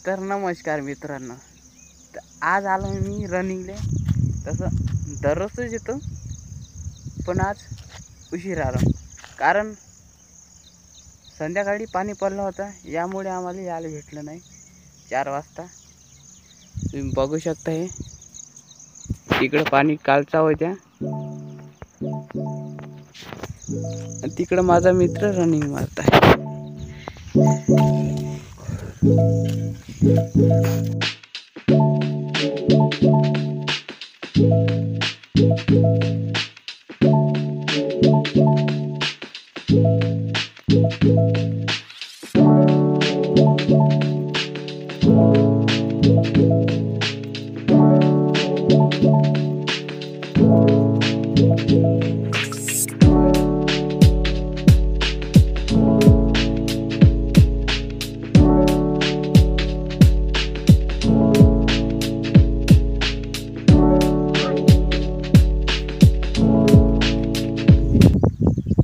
तर नमस्कार मित्रांनो. तर आज आलो मी रनिंगले. तसं दररोजच येतो, पण आज उशीर आलो कारण संध्याकाळी पाणी पडलं होतं, यामुळे आम्हाला यायला भेटलं नाही. 4 वाजता तुम्ही बघू शकता, हे तिकडं पाणी कालचा होत्या, तिकडं माझा मित्र रनिंग मारत आहे.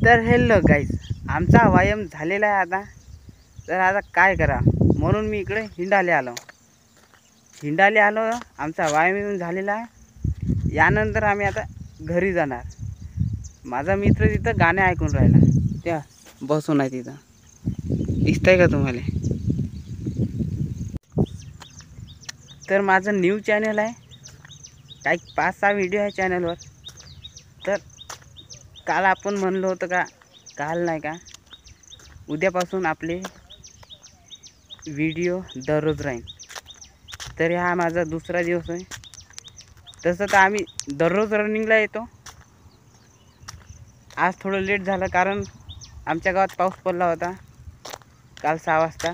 तर हेल्लो गाईज, आमचा व्यायाम झालेला आहे आता. तर आता काय करा, म्हणून मी इकडे हिंडाले आलो. आमचा व्यायाम झालेला आहे. यानंतर आम्ही आता घरी जाणार. माझा मित्र तिथं गाणे ऐकून राहिला, त्या बसून आहे तिथं. दिसतंय का तुम्हाला? तर माझं न्यू चॅनल आहे, काही 5-6 व्हिडिओ आहे चॅनलवर. तर काल आपण म्हणलो होतं का, काल नाही का, उद्यापासून आपले व्हिडिओ दररोज राहील. तर हा माझा दुसरा दिवस आहे. तसं तर आम्ही दररोज रनिंगला येतो. आज थोडं लेट झालं कारण आमच्या गावात पाऊस पडला होता काल 6 वाजता.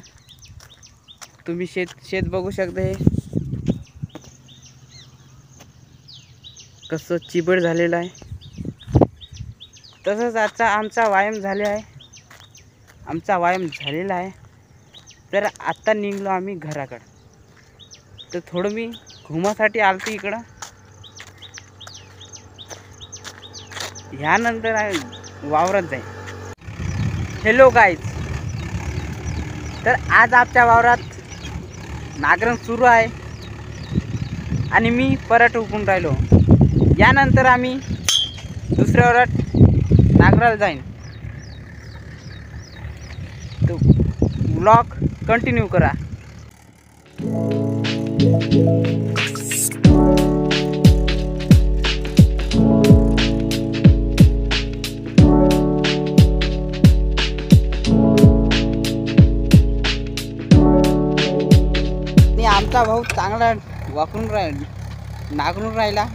तुम्ही शेत बघू शकता, हे कसं चिबड झालेलं आहे. तसंच आमचा व्यायाम झालेला आहे. तर आत्ता निघलो आम्ही घराकडं. तर थोडं मी घुमासाठी आलतो इकडं. ह्यानंतर वावरात जाईल. हॅलो गाईज, तर आज आमच्या वावरात नांगरण सुरू आहे आणि मी पराठ उपटून राहिलो. यानंतर आम्ही दुसऱ्या वावरात नांगराला जाईन. तो व्लॉग कंटिन्यू करा. आमचा भाऊ चांगला नांगरून राहिला,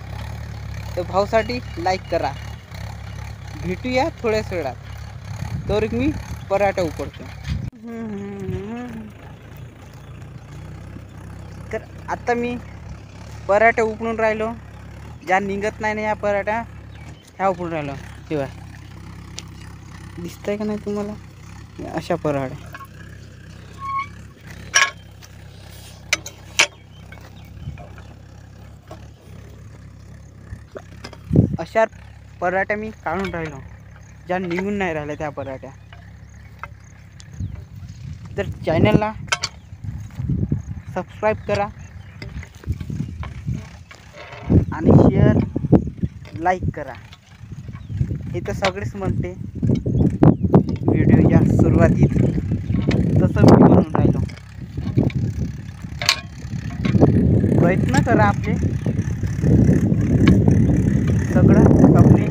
तर भाऊसाठी लाईक करा. भेटूया थोड्याच वेळात. तर मी पराठा उपडतो. तर आता मी पराठा उपडून राहिलो. ज्या निघत नाही ना या पराठा, ह्या उपडून राहिलो. तेव्हा दिसतंय का नाही तुम्हाला? अशा पराठा पराठ्या मी काढून राहिलो, ज्या निघून नाही राहिल्या त्या पराठ्या. तर चॅनलला सबस्क्राईब करा आणि शेअर लाईक करा. हे तर सगळेच म्हणते व्हिडिओच्या सुरुवातीत, तसं मी म्हणून राहिलो. प्रयत्न करा आपले सगळं आपले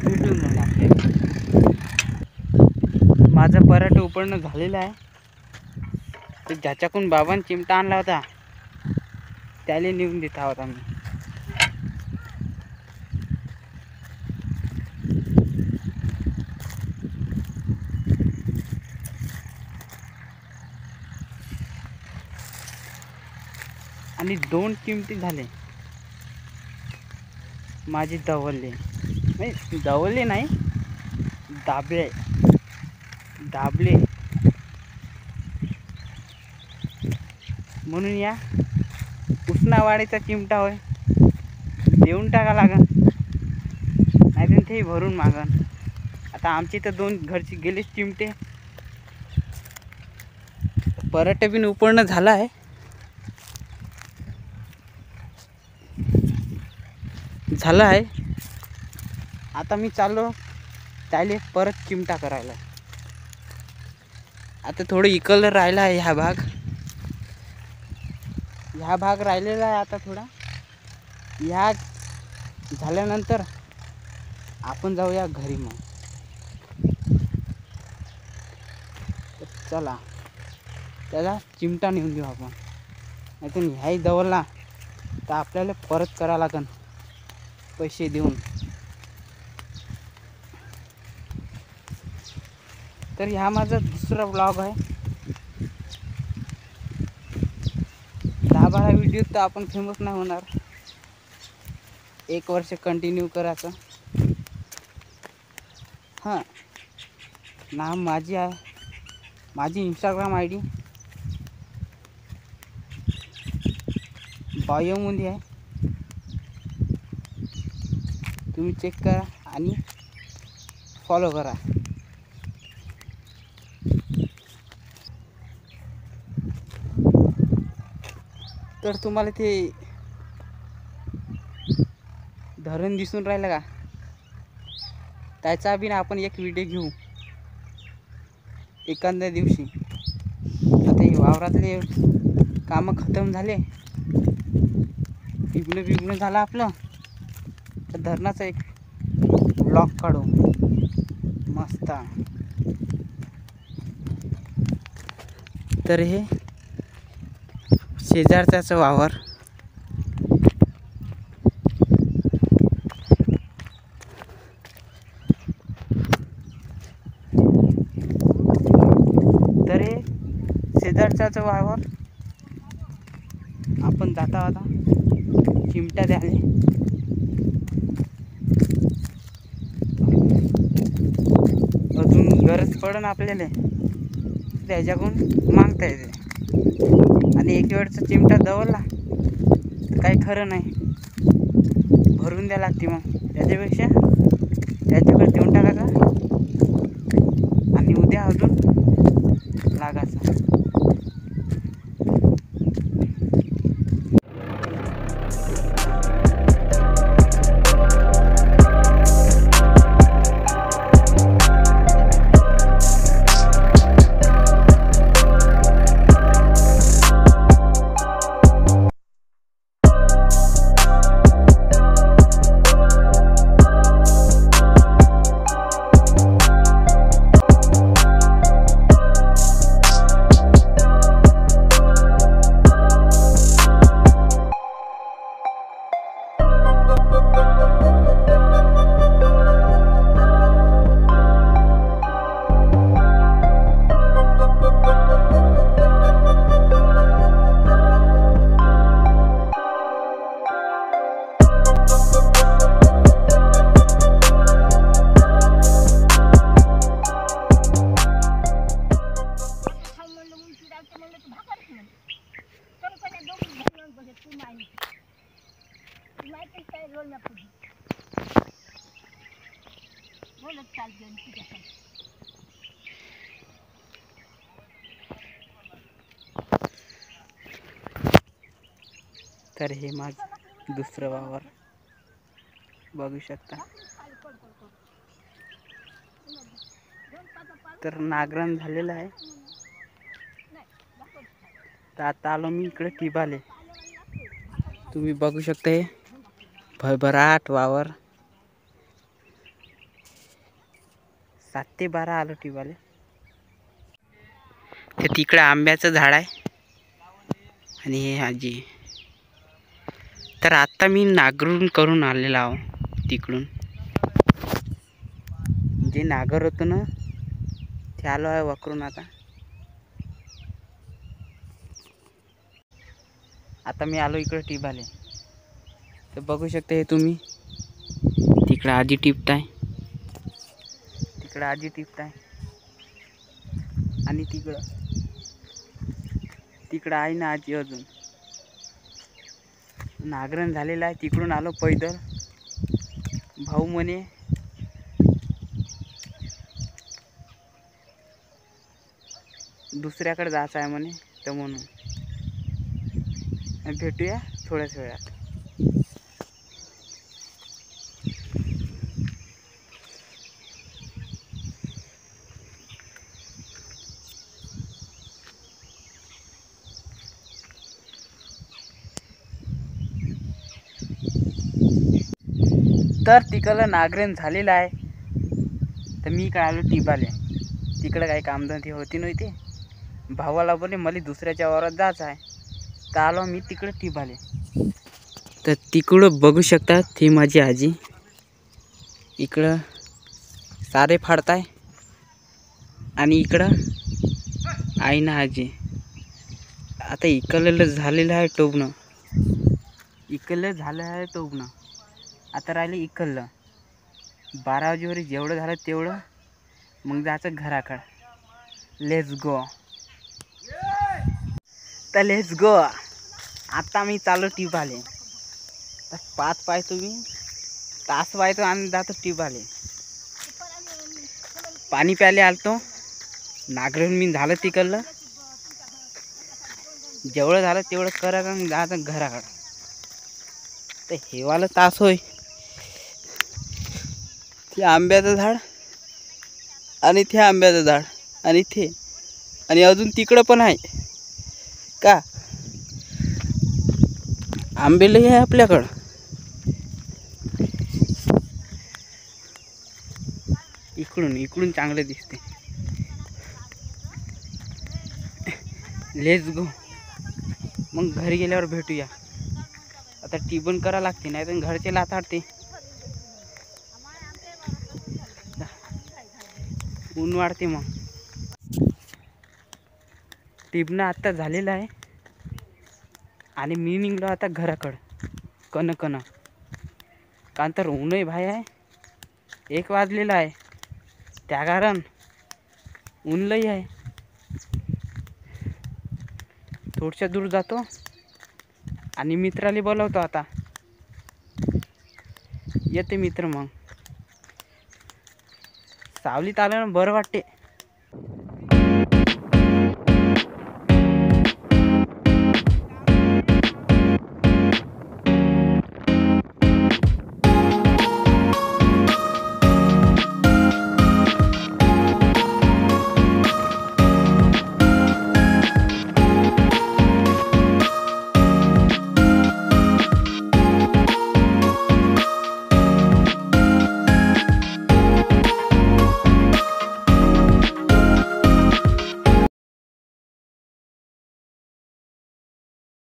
भेटून जाईल आपले. माझं पराठा उपडणं झालेलं आहे. तर ज्याच्याकडून बाबांनी चिमटा आणला होता त्याला निघून देत आहोत आम्ही. आणि 2 चिमटे झाले माझे दवलले नाही, दाबले. म्हणून या उसनावाडीचा चिमटा होय, देऊन टाका लागन, नाही तर ते भरून मागन. आता आमची तर 2 घरची गेलेच चिमटे. पराठे बिन उपळणं झालं आहे. आता मी चाललो त्याले परत चिमटा करायला. आता थोडं इकडं राहिला आहे. ह्या भाग राहिलेला आहे. आता थोडा ह्या झाल्यानंतर आपण जाऊया घरी. मग चला त्याला चिमटा नेऊन देऊ आपण. नाहीतर ह्याही दवलला तर आपल्याला परत करावं लागेल पैसे देऊन. तर ह्या माझा दुसरा व्लॉग आहे. 10-12 व्हिडिओ तर आपण फेमस नाही होणार. 1 वर्ष कंटिन्यू करायचं. हां, नाव माझी आहे. माझी इंस्टाग्राम ID बायोमध्ये आहे. तुम्ही चेक करा आणि फॉलो करा. तर तुम्हाला ते धरण दिसून राहिलं का? त्याचा बी आपण एक व्हिडिओ घेऊ एखाद्या दिवशी. आता हे वावरातले कामं खतम झाले, बिबणं झालं आपलं, तर धरणाचा एक ब्लॉग काढू मस्त. तर हे शेजारचाच वावर. तर हे शेजारचाच वावर आपण जाता आता चिमट्या द्याले. अजून गरज पडन आपल्याला त्याच्याकडून मागता येते. आणि एक वेळचा चिमटा दवरला तर काही खरं नाही, भरून द्या लागते. मग त्याच्यापेक्षा त्याच्याकडे देऊन टाकायचा आणि उद्या अजून लागायचं. तर हे माझं दुसरं वावर बघू शकता. तर नांगरण झालेलं आहे. तर आता आलो मी इकडे टिबाले. तुम्ही बघू शकता हे भरभराट वावर. 7 ते 12 आलो टिबाले. ते तिकडे आंब्याचं झाड आहे आणि हे आजी. तर आता मी नांगरून करून आलेला आहो तिकडून. जे नागर होतं ना ते आलो आहे वकरून. आता मी आलो इकडे टिबाले. तर बघू शकता हे तुम्ही, तिकडे आजी टिपताय, आणि तिकडं आहे ना आजी. अजून नांगरण झालेलं आहे. तिकडून आलो पैदल. भाऊ म्हणे दुसऱ्याकडे जायचं आहे म्हणे, तर म्हणून भेटूया थोड्याच वेळात. तर तिकडलं नागरण झालेलं आहे. तर मी काय आलो टिपाले. तिकडं काही कामधंदे होती नव्हती. भावाला बोलले मला दुसऱ्याच्या वावरात जायचं आहे, तर आलो मी तिकडं टिपाले. तर तिकडं बघू शकतात ही माझी आजी इकडं सारे फाडताय आणि इकडं आई ना आजी. आता इकडलं झालेलं आहे टोबणं, इकडलं झालं आहे टोबणं. आता राहिले इकडलं. 12 वाजेवर जेवढं झालं तेवढं मग जायचं घराकडं. Let's go. तर लेट्स गो. आता मी चालू टिपाले. तर 5 पाय तुम्ही तास पाहतो आम्ही जातो टिपाले. पाणी प्यायला आलतो. नागरण मी झालं तिकडलं. जेवढं झालं तेवढं करा का मग जायचं घराकडं. तर हेवालं तास होय. ते आंब्याचं झाड आणि ते आंब्याचं झाड आणि ते आणि अजून तिकडं पण आहे का आंबे लई आहे आपल्याकडं. इकडून चांगलं दिसते. Let's go. मग घरी गेल्यावर भेटूया. आता टिबन करा लागते, नाही तर घरचे लाथाडते. ऊन वाढते. मग टिबणं आत्ता झालेलं आहे आणि मी निघलो आता घराकडं कन कारण तर ऊनही भाई आहे. 1 वाजलेला आहे, त्या कारण ऊन लई आहे. थोडशा दूर जातो आणि मित्राला बोलवतो. आता येते मित्र. मग सावलीत आलं ना बरं वाटते.